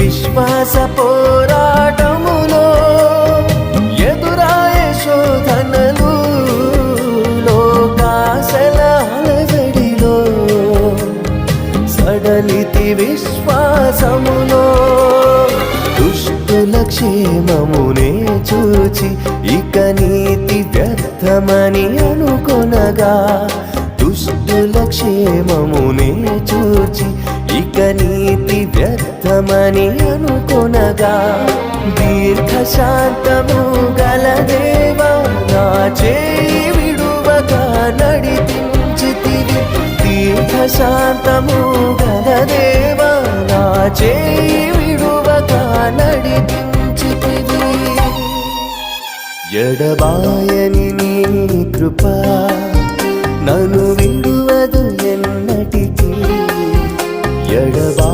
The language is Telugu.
విశ్వాస పోరాటములో ఎదురాయే శోధనలు లోకాశల అలజడిలో సడలితి విశ్వాసములో దుష్టుల క్షేమమునే చూచి ఇక నీతి వ్యర్థమని అనుకొనగా దుష్టుల క్షేమమునే చూచి ఇక నీతి వ్యర్థమని అనుకొనగా దీర్ఘశాంతము గల దేవా నా చేయి విడువగా నడిపించితివి దీర్ఘశాంతము గల దేవా నా చేయి విడువగా నడిపించితివి ఎడబాయని నీ కృప నన్ను విడువదు ఎన్నటికీ ఎడబా